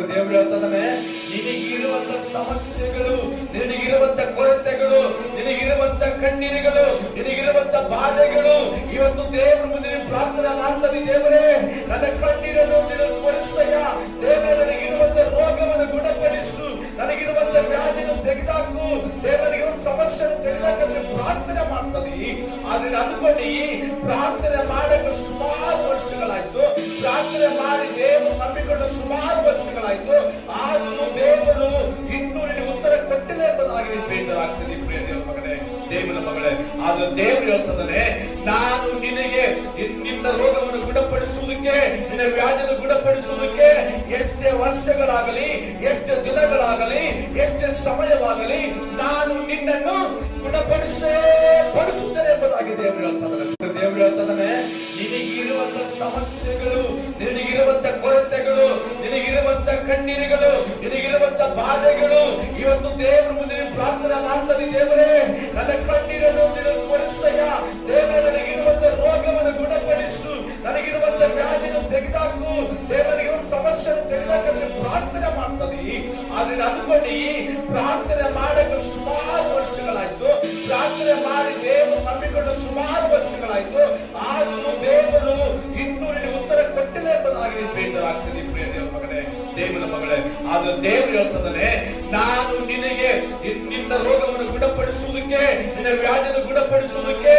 ದೇವರು ಹೇಳ್ತಾನೆ, ನಿನಗಿರುವಂತ ಸಮಸ್ಯೆಗಳು, ನಿನಗಿರುವಂತ ಕೊರತೆಗಳು, ನಿನಗಿರುವಂತ ಕಣ್ಣೀರುಗಳು, ನಿನಗಿರುವಂತ ಬಾಧೆಗಳು ಇವತ್ತು ದೇವರ ಮುಂದೆ ಪ್ರಾರ್ಥನೆ ಮಾಡ್ತದೆ. ದೇವರೇ, ನನ್ನ ಕಣ್ಣೀರನ್ನು ನೀನು ತೋರಿಸಯ್ಯ. ದೇವರೇ, ನನಗಿರುವಂತ ರೋಗವನ್ನು ಗುಣಪಡಿಸು, ನನಗಿರುವಂತ ವ್ಯಾಧಿಯನ್ನು ತೆಗೆದಾಕು, ದೇವರಿಗಿರುವ ಸಮಸ್ಯೆಯನ್ನು ತೆಗೆದಾಕಂದ್ರೆ ಪ್ರಾರ್ಥನೆ ಮಾಡ್ತದೆ. ಆದ್ರೆ ಅಂದ್ಕೊಂಡು ಪ್ರಾರ್ಥನೆ ಮಾಡಕ್ಕೆ ಸುಮಾರು ವರ್ಷಗಳಾಯ್ತು, ಪ್ರಾರ್ಥನೆ ಮಾಡಿ ದೇವರು ನಂಬಿಕೊಂಡು ಸುಮಾರು ವರ್ಷಗಳಾಯ್ತು, ಆದರೂ ದೇವರು ಇನ್ನೂ ನಿನಗೆ ಉತ್ತರ ಕೊಟ್ಟಿಲ್ಲ ಎಂಬುದಾಗಿ ಬೇಜಾರಾಗ್ತದೆ. ಪ್ರಿಯ ದೇವರ ಮಗನೇ, ದೇವರ ಮಗಳೇ, ಆದ್ರೆ ದೇವರು ಹೇಳ್ತದಾನೆ, ನಾನು ನಿನಗೆ ನಿನ್ನ ರೋಗವನ್ನು ಗುಣಪಡಿಸುವುದಕ್ಕೆ, ನಿನ್ನ ವ್ಯಾಧಿಯನ್ನು ಗುಣಪಡಿಸುವುದಕ್ಕೆ ಎಷ್ಟೇ ವರ್ಷಗಳಾಗಲಿ, ಎಷ್ಟೇ ದಿನಗಳಾಗಲಿ, ಎಷ್ಟೇ ಸಮಯವಾಗಲಿ, ನಾನು ನಿನ್ನನ್ನು ಪಡಿಸುತ್ತೇನೆ ಎಂಬುದಾಗಿ ದೇವರು ಹೇಳ್ತದಾನೆ. ದೇವರು ಹೇಳ್ತದಾನೆ, ನಿನಗಿರುವಂತ ಸಮಸ್ಯೆಗಳು, ನಿನಗಿರುವಂತ ಕೊರತೆಗಳು, ನಿನಗಿರುವಂತ ಕಣ್ಣೀರುಗಳು, ನಿನಗಿರುವಂತ ಬಾಧೆಗಳು ಇವತ್ತು ದೇವರ ಮುಂದೆ ಪ್ರಾರ್ಥನೆ ಮಾಡ್ತದೆ. ದೇವರೇ, ನನ್ನ ಕಣ್ಣೀರನ್ನು ನೀನು ತೋರಿಸಯ್ಯ. ದೇವರೇ, ನನಗಿರುವಂತ ರೋಗವನ್ನು ಗುಣಪಡಿಸು, ನನಗಿರುವಂತ ವ್ಯಾಧಿಯನ್ನು ತೆಗೆದಾಕು, ದೇವರಿಗಿರುವ ಸಮಸ್ಯೆಯನ್ನು ತೆಗೆದಾಕಂದ್ರೆ ಪ್ರಾರ್ಥನೆ ಮಾಡ್ತದೆ. ಆದ್ರೆ ಅಂದ್ಕೊಂಡು ಪ್ರಾರ್ಥನೆ ಮಾಡಕ್ಕೆ ಸುಮಾರು ವರ್ಷಗಳಾಯ್ತು, ಪ್ರಾರ್ಥನೆ ಮಾಡಿ ದೇವರು ನಂಬಿಕೊಂಡು ಸುಮಾರು ವರ್ಷಗಳಾಯ್ತು, ಆದರೂ ದೇವರು ಇನ್ನೂ ನಿನಗೆ ಉತ್ತರ ಕೊಟ್ಟಿಲ್ಲ ಎಂಬುದಾಗಿ ಬೇಜಾರಾಗ್ತದೆ. ಪ್ರಿಯ ದೇವರ ಮಗನೇ, ದೇವರ ಮಗಳೇ, ಆದ್ರೆ ದೇವರು ಹೇಳ್ತದಾನೆ, ನಾನು ನಿನಗೆ ನಿನ್ನ ರೋಗವನ್ನು ಗುಣಪಡಿಸುವುದಕ್ಕೆ, ನಿನ್ನ ವ್ಯಾಧಿಯನ್ನು ಗುಣಪಡಿಸುವುದಕ್ಕೆ